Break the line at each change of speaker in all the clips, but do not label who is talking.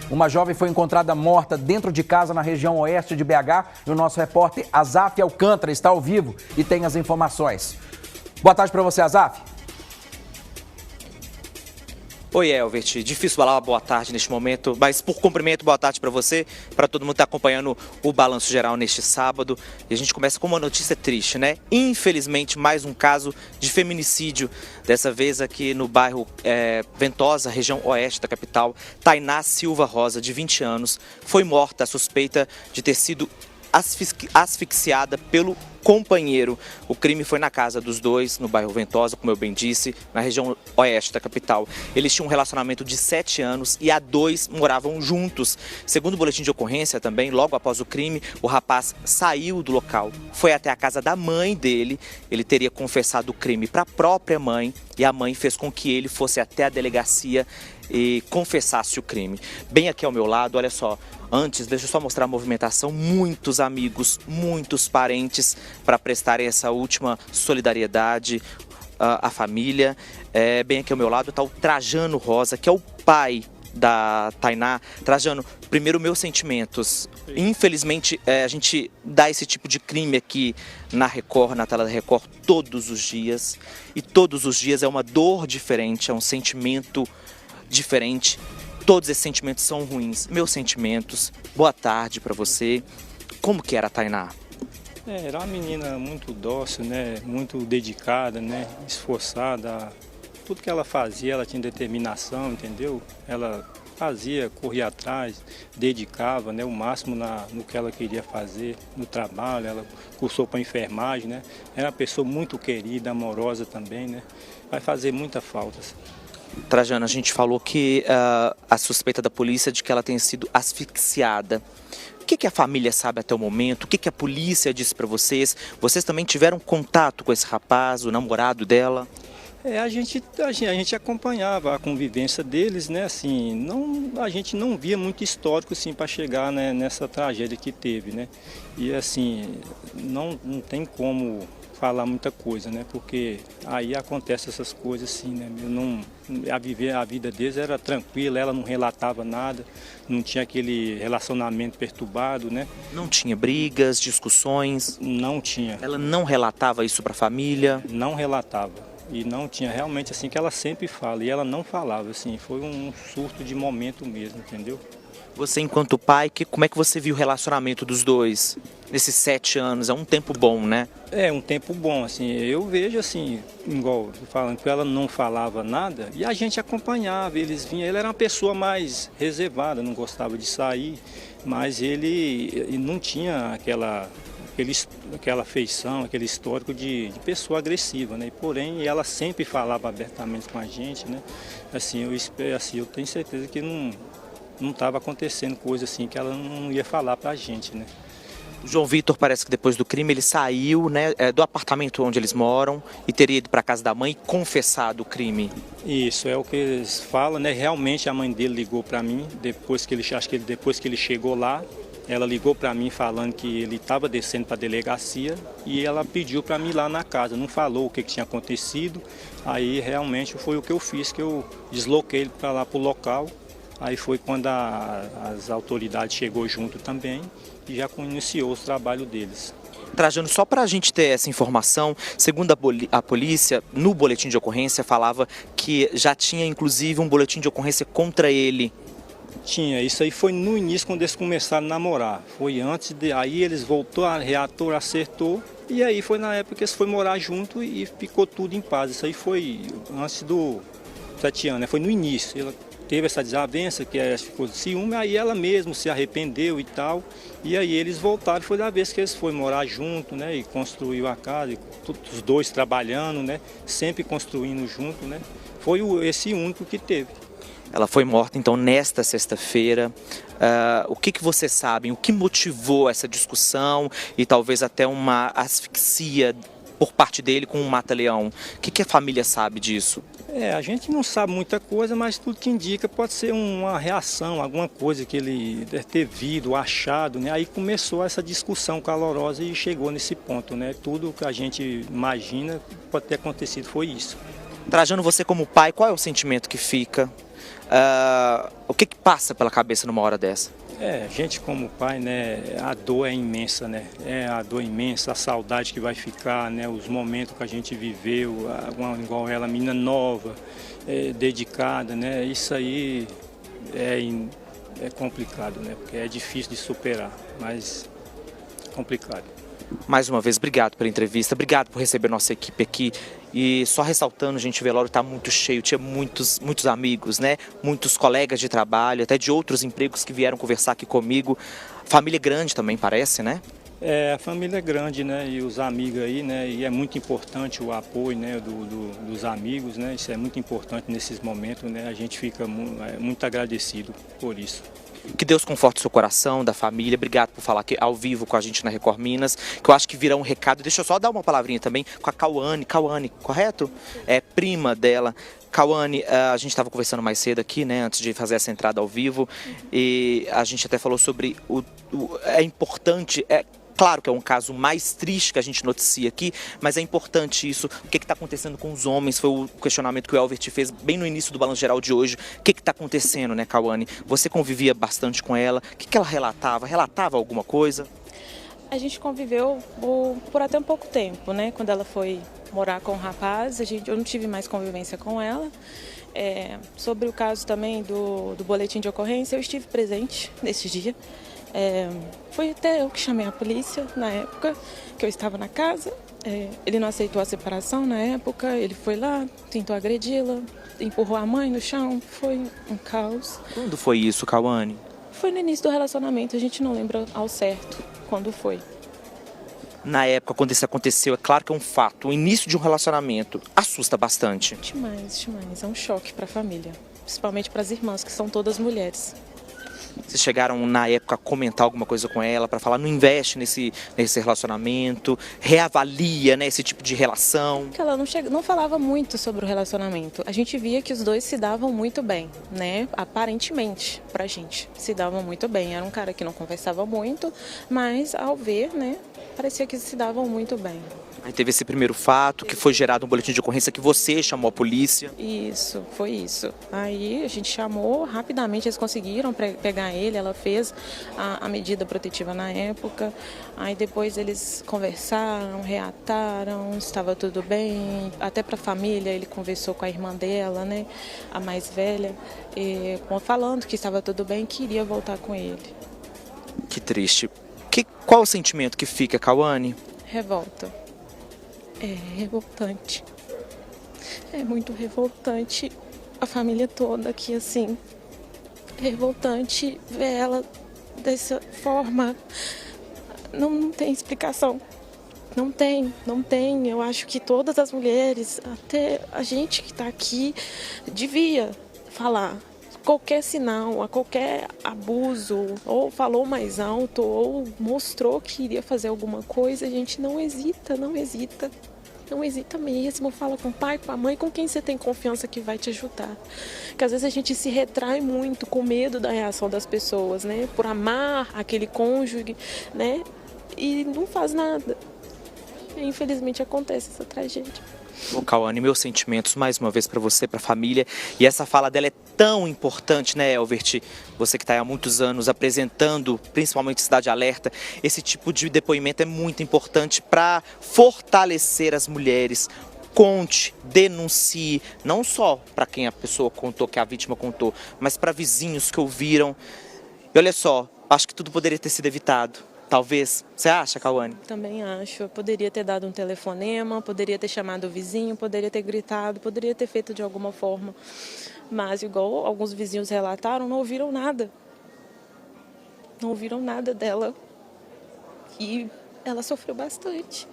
Uma jovem foi encontrada morta dentro de casa na região oeste de BH e o nosso repórter Azaf Alcântara está ao vivo e tem as informações. Boa tarde para você, Azaf.
Oi, Elvert. Difícil falar uma boa tarde neste momento, mas por cumprimento, boa tarde para você, para todo mundo que está acompanhando o Balanço Geral neste sábado. E a gente começa com uma notícia triste, né? Infelizmente, mais um caso de feminicídio, dessa vez aqui no bairro Ventosa, região oeste da capital. Tainá Silva Rosa, de 20 anos, foi morta, suspeita de ter sido asfixiada pelo companheiro. O crime foi na casa dos dois, no bairro Ventosa, como eu bem disse, na região oeste da capital. Eles tinham um relacionamento de 7 anos e há 2 moravam juntos. Segundo o boletim de ocorrência também, logo após o crime, o rapaz saiu do local, foi até a casa da mãe dele. Ele teria confessado o crime para a própria mãe e a mãe fez com que ele fosse até a delegacia e confessasse o crime. Bem aqui ao meu lado, olha só, antes, deixa eu só mostrar a movimentação, muitos amigos, muitos parentes para prestarem essa última solidariedade à família. Bem aqui ao meu lado está o Trajano Rosa, que é o pai da Tainá. Trajano, primeiro, meus sentimentos. Infelizmente, a gente dá esse tipo de crime aqui na Record, na tela da Record, todos os dias. E todos os dias é uma dor diferente, é um sentimento diferente. Todos esses sentimentos são ruins. Meus sentimentos, boa tarde para você. Como que era a Tainá?
Era uma menina muito dócil, né? Muito dedicada, né? Esforçada. Tudo que ela fazia, ela tinha determinação, entendeu? Ela fazia, corria atrás, dedicava, né? O máximo no que ela queria fazer, no trabalho. Ela cursou para enfermagem, né? Era uma pessoa muito querida, amorosa também, né? Vai fazer muita falta.
Trajano, a gente falou que a suspeita da polícia é de que ela tenha sido asfixiada. O que a família sabe até o momento? O que a polícia disse para vocês? Vocês também tiveram contato com esse rapaz, o namorado dela?
A gente acompanhava a convivência deles, né? Assim, a gente não via muito histórico assim, para chegar, né, nessa tragédia que teve, né? E assim, não tem como falar muita coisa, né? Porque aí acontece essas coisas assim, né? A vida deles era tranquila, ela não relatava nada, não tinha aquele relacionamento perturbado, né?
Não tinha brigas, discussões?
Não tinha.
Ela não relatava isso para a família?
Não relatava. E não tinha realmente assim que ela sempre fala, e ela não falava, assim, foi um surto de momento mesmo, entendeu?
Você, enquanto pai, como é que você viu o relacionamento dos dois nesses 7 anos? É um tempo bom, né?
É um tempo bom, assim, eu vejo assim, igual falando que ela não falava nada, e a gente acompanhava, eles vinham, ele era uma pessoa mais reservada, não gostava de sair, mas ele não tinha aquela afeição, aquele histórico de pessoa agressiva, né? Porém, ela sempre falava abertamente com a gente, né? Assim, eu tenho certeza que não estava acontecendo coisa assim que ela não ia falar pra gente, né?
O João Vitor parece que depois do crime ele saiu, né, do apartamento onde eles moram e teria ido para casa da mãe e confessado o crime.
Isso, é o que eles falam, né? Realmente a mãe dele ligou para mim, depois que ele chegou lá, ela ligou para mim falando que ele estava descendo para a delegacia e ela pediu para mim ir lá na casa, não falou o que tinha acontecido. Aí realmente foi o que eu fiz, que eu desloquei ele para lá para o local. Aí foi quando as autoridades chegou junto também e já iniciou o trabalho deles.
Trajano, só para a gente ter essa informação, segundo a polícia, no boletim de ocorrência falava que já tinha inclusive um boletim de ocorrência contra ele.
Tinha, isso aí foi no início quando eles começaram a namorar, foi antes aí eles voltou, a reator acertou e aí foi na época que eles foram morar junto e ficou tudo em paz. Isso aí foi antes do 7 anos, né? Foi no início, ela teve essa desavença que ficou de ciúme, aí ela mesmo se arrependeu e tal, e aí eles voltaram, foi da vez que eles foram morar junto, né? E construiu a casa, e os dois trabalhando, né? Sempre construindo junto, né? Foi esse único que teve.
Ela foi morta, então, nesta sexta-feira. O que você sabe? O que motivou essa discussão e talvez até uma asfixia por parte dele com um mata-leão? O que a família sabe disso?
A gente não sabe muita coisa, mas tudo que indica pode ser uma reação, alguma coisa que ele deve ter visto, achado, né? Aí começou essa discussão calorosa e chegou nesse ponto, né? Tudo que a gente imagina pode ter acontecido foi isso.
Trajano, você como pai, qual é o sentimento que fica? O que passa pela cabeça numa hora dessa?
Gente como pai, né, a dor é imensa, né? A dor imensa, a saudade que vai ficar, né? Os momentos que a gente viveu, igual ela, menina nova, dedicada, né? Isso aí é complicado, né? Porque é difícil de superar, mas é complicado.
Mais uma vez, obrigado pela entrevista, obrigado por receber nossa equipe aqui. E só ressaltando, gente, o velório está muito cheio, tinha muitos amigos, né? Muitos colegas de trabalho, até de outros empregos que vieram conversar aqui comigo. Família grande também, parece, né?
A família é grande, né? E os amigos aí, né? E é muito importante o apoio, né? dos amigos, né? Isso é muito importante nesses momentos, né? A gente fica muito agradecido por isso.
Que Deus conforte o seu coração, da família. Obrigado por falar aqui ao vivo com a gente na Record Minas, que eu acho que virá um recado. Deixa eu só dar uma palavrinha também com a Cauane, correto? É prima dela. Cauane, a gente estava conversando mais cedo aqui, né, antes de fazer essa entrada ao vivo, e a gente até falou sobre é importante, claro que é um caso mais triste que a gente noticia aqui, mas é importante isso. O que está acontecendo com os homens? Foi o questionamento que o Elvert fez bem no início do Balanço Geral de hoje. O que está acontecendo, né, Cauane? Você convivia bastante com ela. O que ela relatava? Relatava alguma coisa?
A gente conviveu por até um pouco tempo, né? Quando ela foi morar com o rapaz, eu não tive mais convivência com ela. Sobre o caso também do boletim de ocorrência, eu estive presente nesse dia. Foi até eu que chamei a polícia na época, que eu estava na casa. Ele não aceitou a separação na época, ele foi lá, tentou agredi-la, empurrou a mãe no chão, foi um caos.
Quando foi isso, Cauane?
Foi no início do relacionamento, a gente não lembra ao certo quando foi.
Na época, quando isso aconteceu, é claro que é um fato, o início de um relacionamento assusta bastante.
Demais, é um choque para a família, principalmente para as irmãs, que são todas mulheres.
Vocês chegaram na época a comentar alguma coisa com ela para falar, não investe nesse relacionamento, reavalia, né, esse tipo de relação?
Ela não falava muito sobre o relacionamento. A gente via que os dois se davam muito bem, né? Aparentemente, pra gente, se davam muito bem. Era um cara que não conversava muito, mas ao ver, né, parecia que se davam muito bem.
Aí teve esse primeiro fato, que foi gerado um boletim de ocorrência que você chamou a polícia.
Isso, foi isso. Aí a gente chamou, rapidamente eles conseguiram pegar ele, ela fez a medida protetiva na época. Aí depois eles conversaram, reataram, estava tudo bem. Até para a família ele conversou com a irmã dela, né, a mais velha, falando que estava tudo bem, que iria voltar com ele.
Que triste. Qual o sentimento que fica, Cauane?
Revolta. É revoltante. É muito revoltante a família toda aqui, assim. É revoltante ver ela dessa forma. Não tem explicação. Não tem. Eu acho que todas as mulheres, até a gente que está aqui, devia falar. Qualquer sinal, a qualquer abuso, ou falou mais alto, ou mostrou que iria fazer alguma coisa, a gente não hesita mesmo. Fala com o pai, com a mãe, com quem você tem confiança que vai te ajudar. Porque às vezes a gente se retrai muito com medo da reação das pessoas, né? Por amar aquele cônjuge, né? E não faz nada. E, infelizmente acontece essa tragédia.
Ô, Cauane, meus sentimentos mais uma vez para você, para a família. E essa fala dela é tão importante, né, Elvert? Você que está há muitos anos apresentando, principalmente Cidade Alerta, esse tipo de depoimento é muito importante para fortalecer as mulheres. Conte, denuncie, não só para quem a pessoa contou, que a vítima contou, mas para vizinhos que ouviram. E olha só, acho que tudo poderia ter sido evitado. Talvez. Você acha, Cauane?
Também acho. Eu poderia ter dado um telefonema, poderia ter chamado o vizinho, poderia ter gritado, poderia ter feito de alguma forma. Mas, igual alguns vizinhos relataram, não ouviram nada. Não ouviram nada dela. E ela sofreu bastante.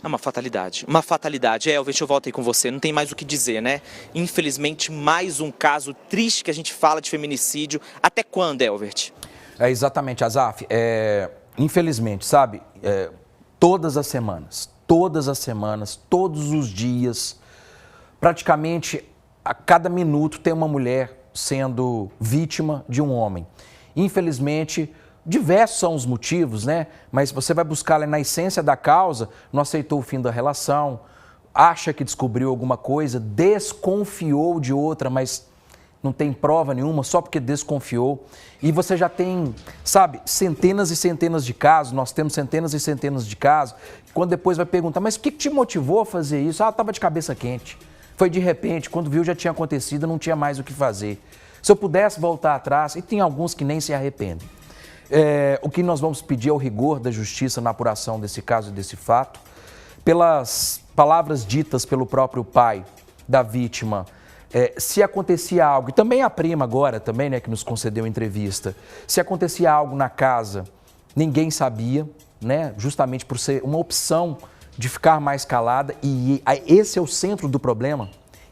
É uma fatalidade. Uma fatalidade. Elvert, eu volto aí com você. Não tem mais o que dizer, né? Infelizmente, mais um caso triste que a gente fala de feminicídio. Até quando, Elvert?
Exatamente, Azaf. Infelizmente, sabe, todas as semanas, todos os dias, praticamente a cada minuto tem uma mulher sendo vítima de um homem. Infelizmente, diversos são os motivos, né? Mas você vai buscar na essência da causa, não aceitou o fim da relação, acha que descobriu alguma coisa, desconfiou de outra, mas não tem prova nenhuma, só porque desconfiou. E você já tem, sabe, centenas e centenas de casos, nós temos centenas e centenas de casos, quando depois vai perguntar, mas o que te motivou a fazer isso? Ah, estava de cabeça quente. Foi de repente, quando viu já tinha acontecido, não tinha mais o que fazer. Se eu pudesse voltar atrás, e tem alguns que nem se arrependem. O que nós vamos pedir é o rigor da justiça na apuração desse caso e desse fato. Pelas palavras ditas pelo próprio pai da vítima, se acontecia algo, e também a prima agora, também, né, que nos concedeu entrevista, se acontecia algo na casa, ninguém sabia, né, justamente por ser uma opção de ficar mais calada, e esse é o centro do problema.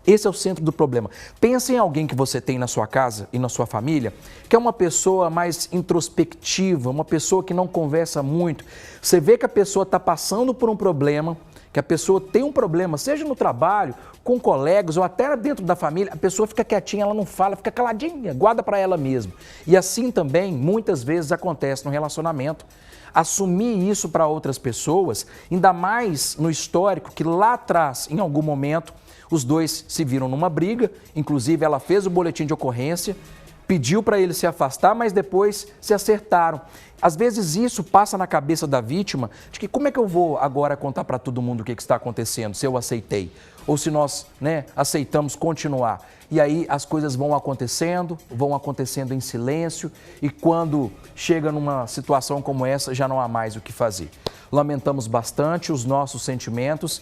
Esse é o centro do problema. Pensa em alguém que você tem na sua casa e na sua família, que é uma pessoa mais introspectiva, uma pessoa que não conversa muito. Você vê que a pessoa está passando por um problema, que a pessoa tem um problema, seja no trabalho, com colegas ou até dentro da família, a pessoa fica quietinha, ela não fala, fica caladinha, guarda para ela mesma. E assim também, muitas vezes acontece no relacionamento. Assumir isso para outras pessoas, ainda mais no histórico, que lá atrás, em algum momento, os dois se viram numa briga, inclusive ela fez o boletim de ocorrência, pediu para ele se afastar, mas depois se acertaram. Às vezes isso passa na cabeça da vítima, de que como é que eu vou agora contar para todo mundo o que está acontecendo, se eu aceitei, ou se nós, né, aceitamos continuar. E aí as coisas vão acontecendo em silêncio, e quando chega numa situação como essa, já não há mais o que fazer. Lamentamos bastante os nossos sentimentos.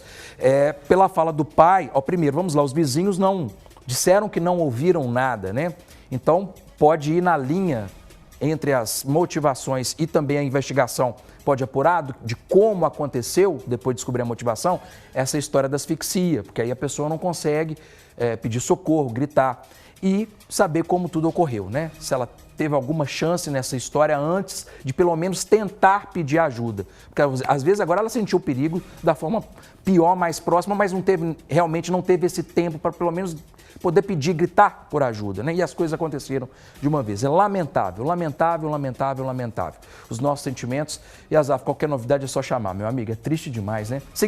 Pela fala do pai, primeiro, vamos lá, os vizinhos não disseram que não ouviram nada, né? Então, pode ir na linha entre as motivações e também a investigação pode apurar de como aconteceu, depois de descobrir a motivação, essa história da asfixia, porque aí a pessoa não consegue pedir socorro, gritar e saber como tudo ocorreu, né? Se ela teve alguma chance nessa história antes de pelo menos tentar pedir ajuda. Porque às vezes agora ela sentiu o perigo da forma pior, mais próxima, mas realmente não teve esse tempo para pelo menos poder pedir, gritar por ajuda, né? E as coisas aconteceram de uma vez. É lamentável, lamentável, lamentável, lamentável. Os nossos sentimentos. E Azaf, qualquer novidade é só chamar, meu amigo. É triste demais, né?